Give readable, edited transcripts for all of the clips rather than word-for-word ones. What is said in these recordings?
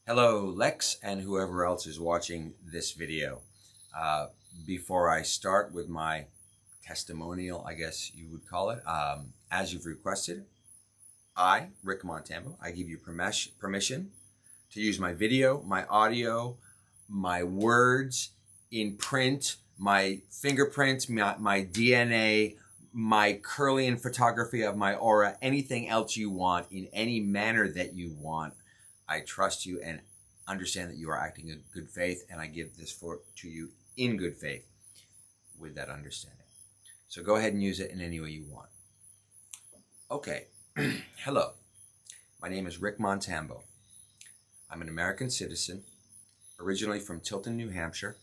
Hello, Lex, and whoever else is watching this video. Before I start with my testimonial, I guess you would call it, as you've requested, I, Rick Montambo, I give you permission to use my video, my audio, my words in print, my fingerprints, my DNA, my Kirlian photography of my aura, anything else you want in any manner that you want. I trust you and understand that you are acting in good faith, and I give this to you in good faith with that understanding. So go ahead and use it in any way you want. Okay, hello. My name is Rick Montambo. I'm an American citizen, originally from Tilton, New Hampshire.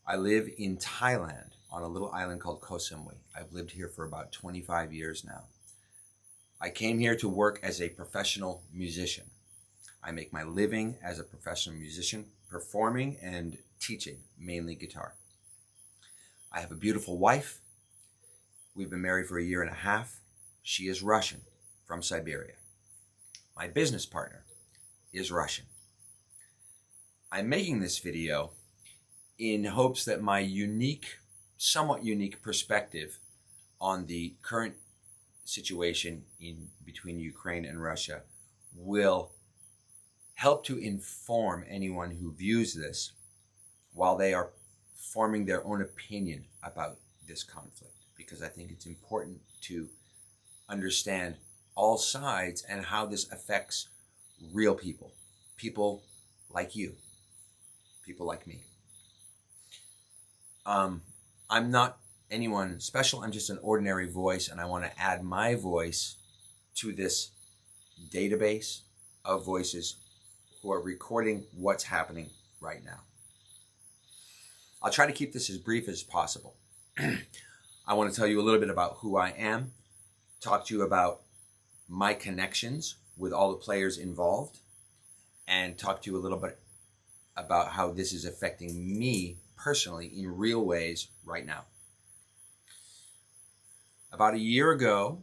I live in Thailand on a little island called Koh Samui. I've lived here for about 25 years now. I came here to work as a professional musician. I make my living as a professional musician, performing and teaching, mainly guitar. I have a beautiful wife. We've been married for 1.5 years. She is Russian, from Siberia. My business partner is Russian. I'm making this video in hopes that my somewhat unique perspective on the current situation between Ukraine and Russia will help to inform anyone who views this while they are forming their own opinion about this conflict, because I think it's important to understand all sides and how this affects real people, people like you, people like me. I'm not anyone special. I'm just an ordinary voice, and I want to add my voice to this database of voices who are recording what's happening right now. I'll try to keep this as brief as possible. I want to tell you a little bit about who I am, talk to you about my connections with all the players involved, and talk to you a little bit about how this is affecting me personally in real ways right now. About 1 year ago,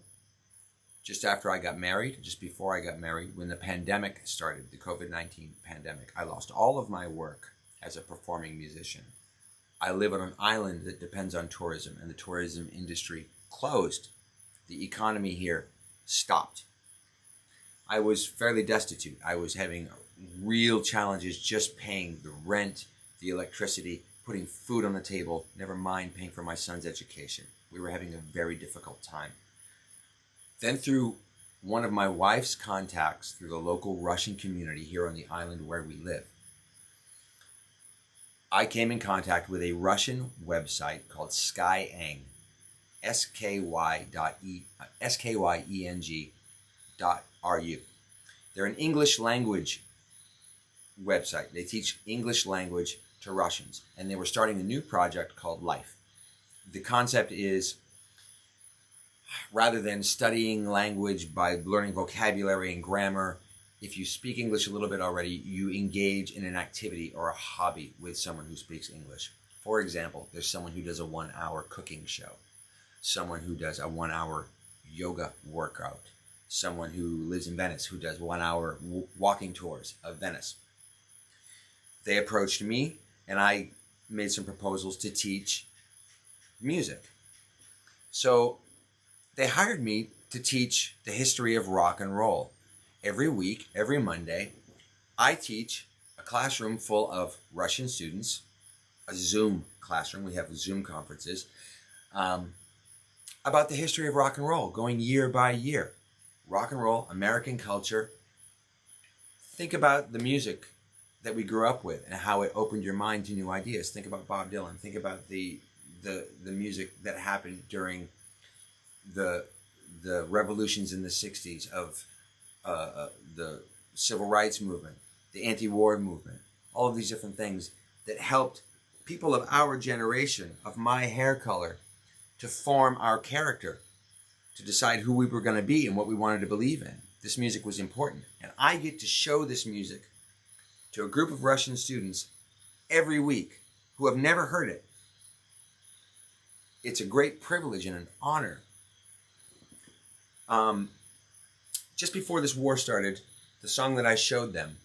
just after I got married, just before I got married, when the pandemic started, the COVID-19 pandemic, I lost all of my work as a performing musician. I live on an island that depends on tourism, and the tourism industry closed. The economy here stopped. I was fairly destitute. I was having real challenges just paying the rent, the electricity, putting food on the table, never mind paying for my son's education. We were having a very difficult time. Then through one of my wife's contacts through the local Russian community here on the island where we live, I came in contact with a Russian website called Skyeng, SKYENG.RU. They're an English language website. They teach English language to Russians, and they were starting a new project called Life. The concept is, rather than studying language by learning vocabulary and grammar, if you speak English a little bit already, you engage in an activity or a hobby with someone who speaks English. For example, there's someone who does a 1-hour cooking show, someone who does a 1-hour yoga workout, someone who lives in Venice who does 1-hour walking tours of Venice. They approached me, and I made some proposals to teach music. So they hired me to teach the history of rock and roll. Every week, every Monday, I teach a classroom full of Russian students, a Zoom classroom, we have Zoom conferences, about the history of rock and roll, going year by year. Rock and roll, American culture. Think about the music that we grew up with and how it opened your mind to new ideas. Think about Bob Dylan. Think about the music that happened during the revolutions in the 60s of the civil rights movement, the anti-war movement, all of these different things that helped people of our generation, of my hair color, to form our character, to decide who we were going to be and what we wanted to believe in. This music was important. And I get to show this music to a group of Russian students every week who have never heard it. It's a great privilege and an honor. Just before this war started, the song that I showed them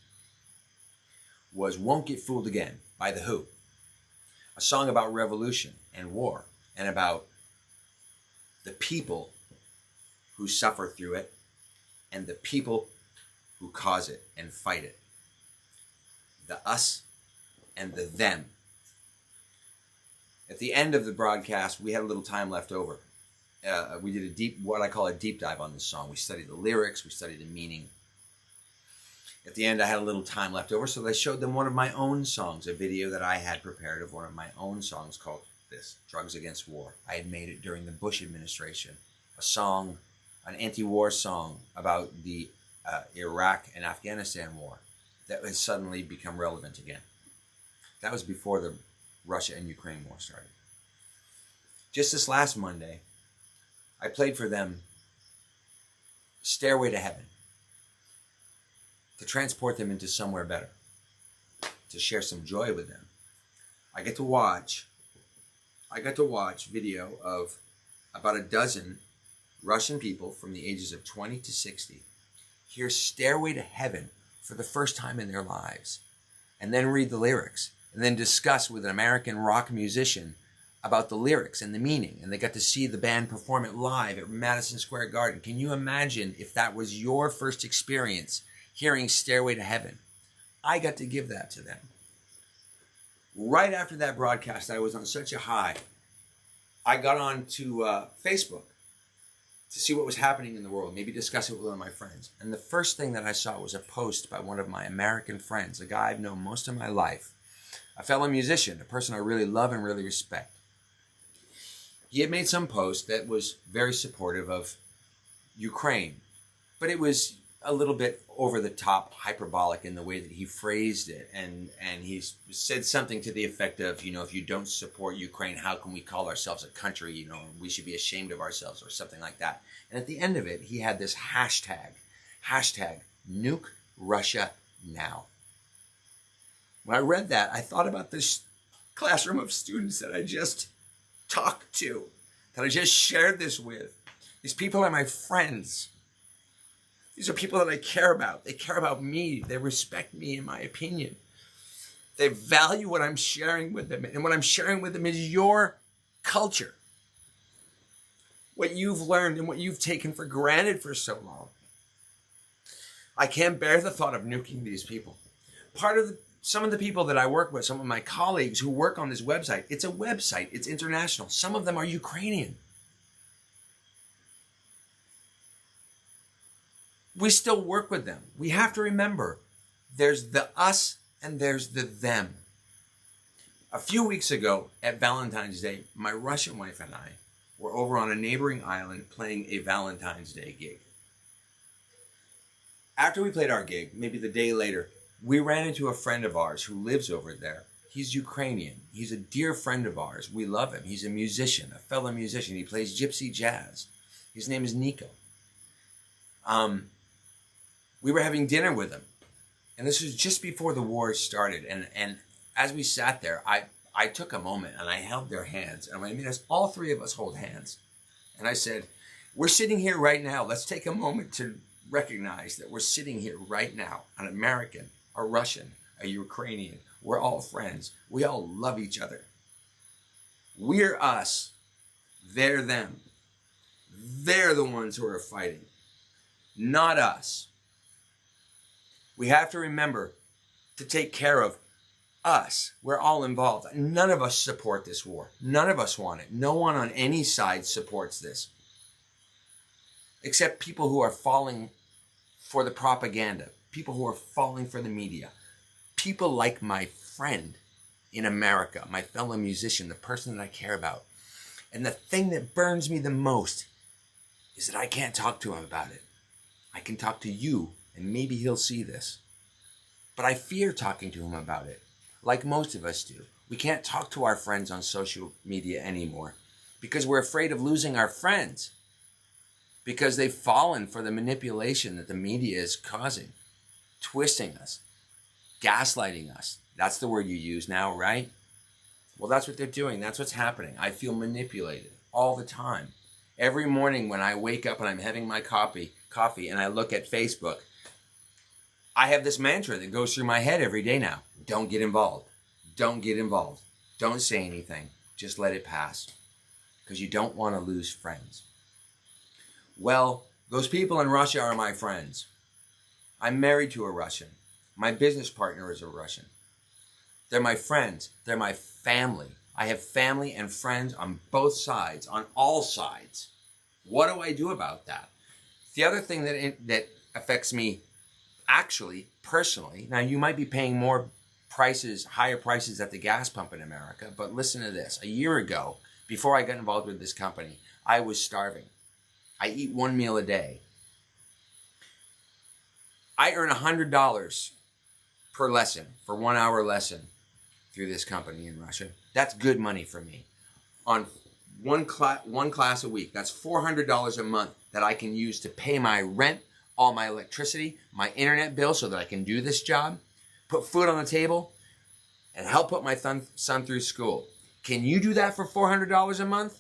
was Won't Get Fooled Again by The Who. A song about revolution and war and about the people who suffer through it and the people who cause it and fight it. The us and the them. At the end of the broadcast, we had a little time left over. We did what I call a deep dive on this song. We studied the lyrics, we studied the meaning. At the end, I had a little time left over, so I showed them one of my own songs, a video that I had prepared of one of my own songs called this, Drugs Against War. I had made it during the Bush administration, a song, an anti-war song about the Iraq and Afghanistan war that has suddenly become relevant again. That was before the Russia and Ukraine war started. Just this last Monday, I played for them Stairway to Heaven, to transport them into somewhere better, to share some joy with them. I got to watch video of about a dozen Russian people from the ages of 20 to 60 hear Stairway to Heaven for the first time in their lives, and then read the lyrics, and then discuss with an American rock musician about the lyrics and the meaning, and they got to see the band perform it live at Madison Square Garden. Can you imagine if that was your first experience hearing Stairway to Heaven? I got to give that to them. Right after that broadcast, I was on such a high. I got on to Facebook to see what was happening in the world, maybe discuss it with one of my friends. And the first thing that I saw was a post by one of my American friends, a guy I've known most of my life, a fellow musician, a person I really love and really respect. He had made some post that was very supportive of Ukraine, but it was a little bit over the top, hyperbolic in the way that he phrased it. And he said something to the effect of, if you don't support Ukraine, how can we call ourselves a country? We should be ashamed of ourselves, or something like that. And at the end of it, he had this hashtag nuke Russia now. When I read that, I thought about this classroom of students that I just talked to, that I just shared this with. These people are my friends. These are people that I care about. They care about me. They respect me, in my opinion. They value what I'm sharing with them. And what I'm sharing with them is your culture. What you've learned and what you've taken for granted for so long. I can't bear the thought of nuking these people. Some of the people that I work with, some of my colleagues who work on this website, it's a website. It's international. Some of them are Ukrainian. We still work with them. We have to remember there's the us and there's the them. A few weeks ago at Valentine's Day, my Russian wife and I were over on a neighboring island playing a Valentine's Day gig. After we played our gig, maybe the day later, we ran into a friend of ours who lives over there. He's Ukrainian. He's a dear friend of ours. We love him. He's a musician, a fellow musician. He plays gypsy jazz. His name is Nico. We were having dinner with him, and this was just before the war started. And as we sat there, I took a moment and I held their hands. And I mean, as all three of us hold hands. And I said, we're sitting here right now. Let's take a moment to recognize that we're sitting here right now. An American, a Russian, a Ukrainian. We're all friends. We all love each other. We're us. They're them. They're the ones who are fighting, not us. We have to remember to take care of us. We're all involved. None of us support this war. None of us want it. No one on any side supports this, except people who are falling for the propaganda, people who are falling for the media, people like my friend in America, my fellow musician, the person that I care about. And the thing that burns me the most is that I can't talk to him about it. I can talk to you, and maybe he'll see this. But I fear talking to him about it, like most of us do. We can't talk to our friends on social media anymore because we're afraid of losing our friends, because they've fallen for the manipulation that the media is causing, twisting us, gaslighting us. That's the word you use now, right? Well, that's what they're doing. That's what's happening. I feel manipulated all the time. Every morning when I wake up and I'm having my coffee and I look at Facebook, I have this mantra that goes through my head every day now. Don't get involved. Don't get involved. Don't say anything. Just let it pass, because you don't want to lose friends. Well, those people in Russia are my friends. I'm married to a Russian. My business partner is a Russian. They're my friends. They're my family. I have family and friends on both sides, on all sides. What do I do about that? The other thing that affects me, actually, personally, now you might be paying more prices, higher prices at the gas pump in America, but listen to this. A year ago, before I got involved with this company, I was starving. I eat one meal a day. I earn $100 per lesson, for 1 hour lesson through this company in Russia. That's good money for me. On one class a week, that's $400 a month that I can use to pay my rent, all my electricity, my internet bill so that I can do this job, put food on the table, and help put my son through school. Can you do that for $400 a month?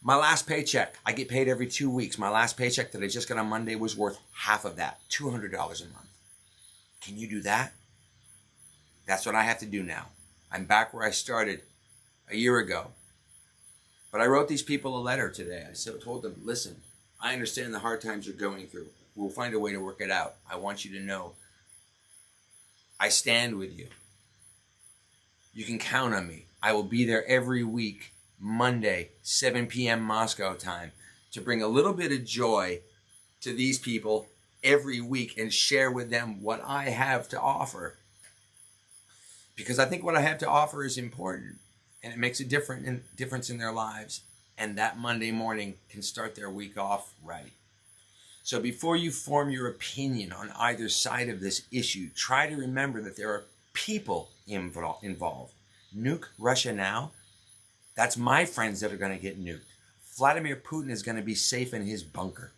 My last paycheck, I get paid every 2 weeks. My last paycheck that I just got on Monday was worth half of that, $200 a month. Can you do that? That's what I have to do now. I'm back where I started a year ago. But I wrote these people a letter today. I told them, listen, I understand the hard times you're going through. We'll find a way to work it out. I want you to know I stand with you. You can count on me. I will be there every week, Monday, 7 p.m. Moscow time, to bring a little bit of joy to these people every week and share with them what I have to offer. Because I think what I have to offer is important, and it makes a difference in their lives. And that Monday morning can start their week off right. So before you form your opinion on either side of this issue, try to remember that there are people involved. Nuke Russia now? That's my friends that are going to get nuked. Vladimir Putin is going to be safe in his bunker.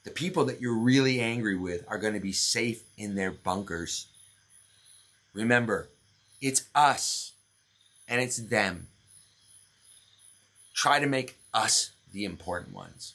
The people that you're really angry with are going to be safe in their bunkers. Remember, it's us and it's them. Try to make us the important ones.